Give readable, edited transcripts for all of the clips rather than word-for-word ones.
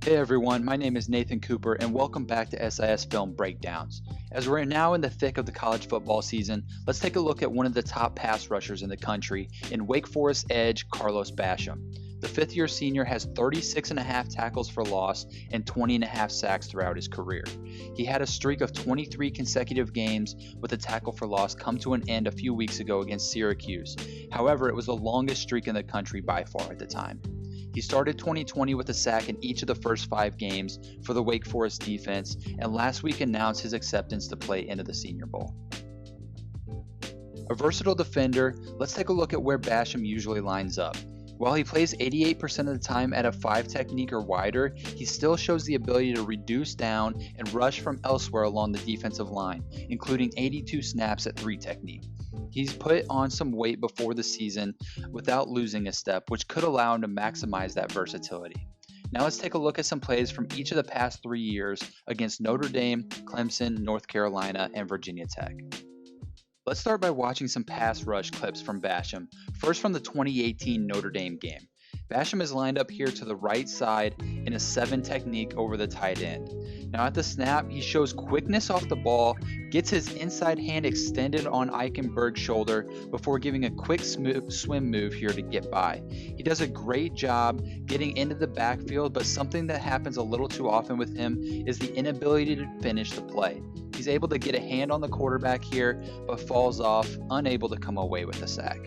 Hey everyone, my name is Nathan Cooper and welcome back to SIS Film Breakdowns. As we're now in the thick of the college football season, let's take a look at one of the top pass rushers in the country in Wake Forest edge Carlos Basham. The fifth-year senior has 36.5 tackles for loss and 20.5 sacks throughout his career. He had a streak of 23 consecutive games with a tackle for loss come to an end a few weeks ago against Syracuse. However, it was the longest streak in the country by far at the time. He started 2020 with a sack in each of the first 5 games for the Wake Forest defense, and last week announced his acceptance to play into the Senior Bowl. A versatile defender, let's take a look at where Basham usually lines up. While he plays 88% of the time at a 5 technique or wider, he still shows the ability to reduce down and rush from elsewhere along the defensive line, including 82 snaps at 3 technique. He's put on some weight before the season without losing a step, which could allow him to maximize that versatility. Now let's take a look at some plays from each of the past 3 years against Notre Dame, Clemson, North Carolina, and Virginia Tech. Let's start by watching some pass rush clips from Basham, first from the 2018 Notre Dame game. Basham is lined up here to the right side in a 7 technique over the tight end. Now at the snap, he shows quickness off the ball, gets his inside hand extended on Eichenberg's shoulder before giving a quick swim move here to get by. He does a great job getting into the backfield, but something that happens a little too often with him is the inability to finish the play. He's able to get a hand on the quarterback here, but falls off, unable to come away with a sack.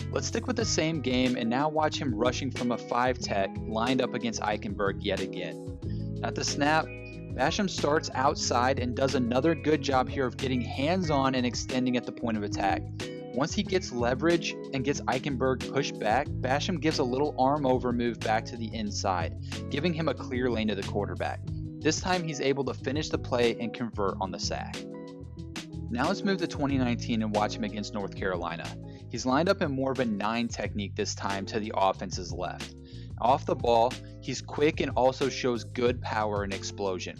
Let's stick with the same game and now watch him rushing from a 5 tech lined up against Eichenberg yet again. At the snap, Basham starts outside and does another good job here of getting hands-on and extending at the point of attack. Once he gets leverage and gets Eichenberg pushed back, Basham gives a little arm over move back to the inside, giving him a clear lane to the quarterback. This time he's able to finish the play and convert on the sack. Now let's move to 2019 and watch him against North Carolina. He's lined up in more of a 9 technique this time to the offense's left. Off the ball, he's quick and also shows good power and explosion.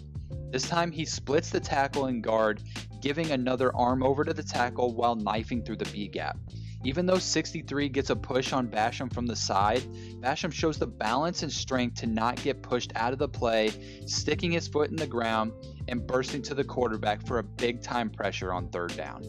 This time he splits the tackle and guard, giving another arm over to the tackle while knifing through the B gap. Even though 63 gets a push on Basham from the side, Basham shows the balance and strength to not get pushed out of the play, sticking his foot in the ground and bursting to the quarterback for a big time pressure on 3rd down.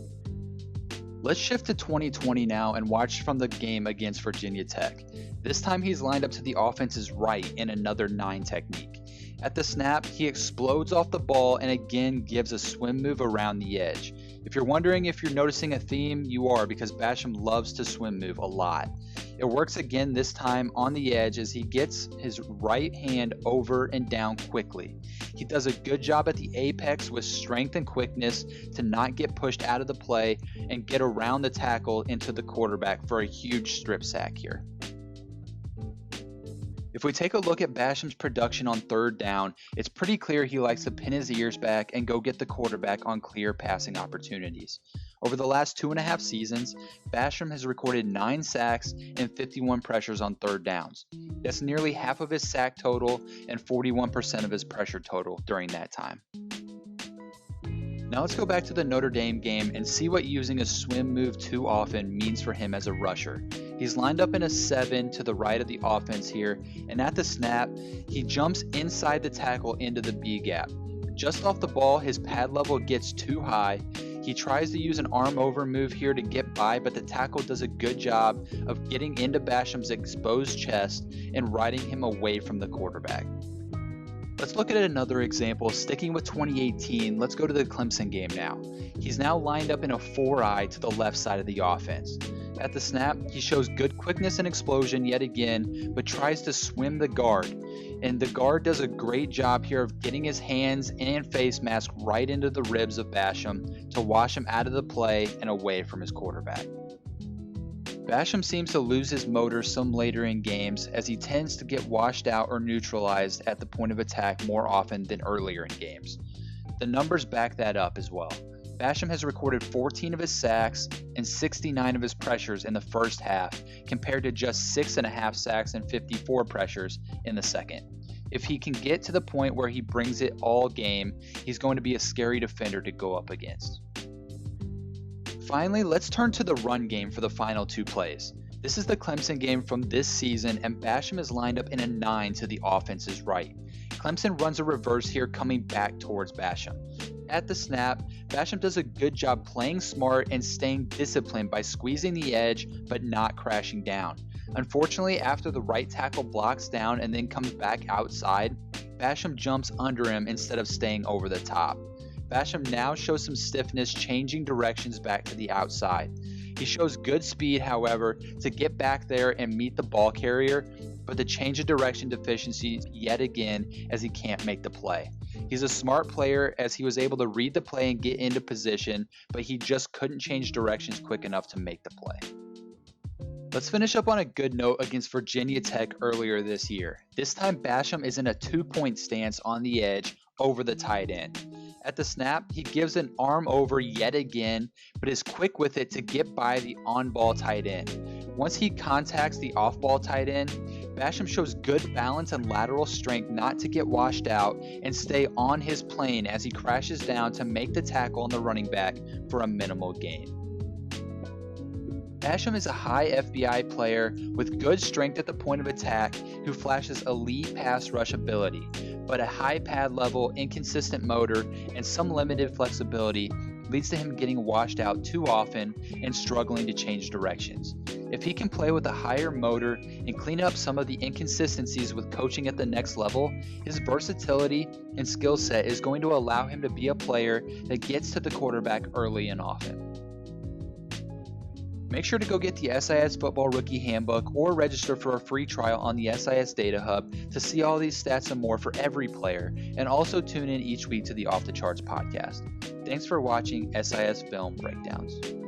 Let's shift to 2020 now and watch from the game against Virginia Tech. This time he's lined up to the offense's right in another 9 technique. At the snap, he explodes off the ball and again gives a swim move around the edge. If you're wondering if you're noticing a theme, you are, because Basham loves to swim move a lot. It works again this time on the edge as he gets his right hand over and down quickly. He does a good job at the apex with strength and quickness to not get pushed out of the play and get around the tackle into the quarterback for a huge strip sack here. If we take a look at Basham's production on 3rd down, it's pretty clear he likes to pin his ears back and go get the quarterback on clear passing opportunities. Over the last 2.5 seasons, Basham has recorded 9 sacks and 51 pressures on 3rd downs. That's nearly half of his sack total and 41% of his pressure total during that time. Now let's go back to the Notre Dame game and see what using a swim move too often means for him as a rusher. He's lined up in a 7 to the right of the offense here, and at the snap, he jumps inside the tackle into the B gap. Just off the ball, his pad level gets too high. He tries to use an arm over move here to get by, but the tackle does a good job of getting into Basham's exposed chest and riding him away from the quarterback. Let's look at another example. Sticking with 2018, let's go to the Clemson game now. He's now lined up in a 4-eye to the left side of the offense. At the snap, he shows good quickness and explosion yet again, but tries to swim the guard. And the guard does a great job here of getting his hands and face mask right into the ribs of Basham to wash him out of the play and away from his quarterback. Basham seems to lose his motor some later in games as he tends to get washed out or neutralized at the point of attack more often than earlier in games. The numbers back that up as well. Basham has recorded 14 of his sacks and 69 of his pressures in the first half, compared to just 6.5 sacks and 54 pressures in the second. If he can get to the point where he brings it all game, he's going to be a scary defender to go up against. Finally, let's turn to the run game for the final 2 plays. This is the Clemson game from this season, and Basham is lined up in a 9 to the offense's right. Clemson runs a reverse here coming back towards Basham. At the snap, Basham does a good job playing smart and staying disciplined by squeezing the edge but not crashing down. Unfortunately, after the right tackle blocks down and then comes back outside, Basham jumps under him instead of staying over the top. Basham now shows some stiffness, changing directions back to the outside. He shows good speed, however, to get back there and meet the ball carrier, but the change of direction deficiency yet again as he can't make the play. He's a smart player as he was able to read the play and get into position, but he just couldn't change directions quick enough to make the play. Let's finish up on a good note against Virginia Tech earlier this year. This time Basham is in a 2-point stance on the edge over the tight end. At the snap, he gives an arm over yet again, but is quick with it to get by the on-ball tight end. Once he contacts the off-ball tight end, Basham shows good balance and lateral strength not to get washed out and stay on his plane as he crashes down to make the tackle on the running back for a minimal gain. Basham is a high FBI player with good strength at the point of attack who flashes elite pass rush ability, but a high pad level, inconsistent motor, and some limited flexibility leads to him getting washed out too often and struggling to change directions. If he can play with a higher motor and clean up some of the inconsistencies with coaching at the next level, his versatility and skill set is going to allow him to be a player that gets to the quarterback early and often. Make sure to go get the SIS Football Rookie Handbook or register for a free trial on the SIS DataHub to see all these stats and more for every player, and also tune in each week to the Off the Charts podcast. Thanks for watching SIS Film Breakdowns.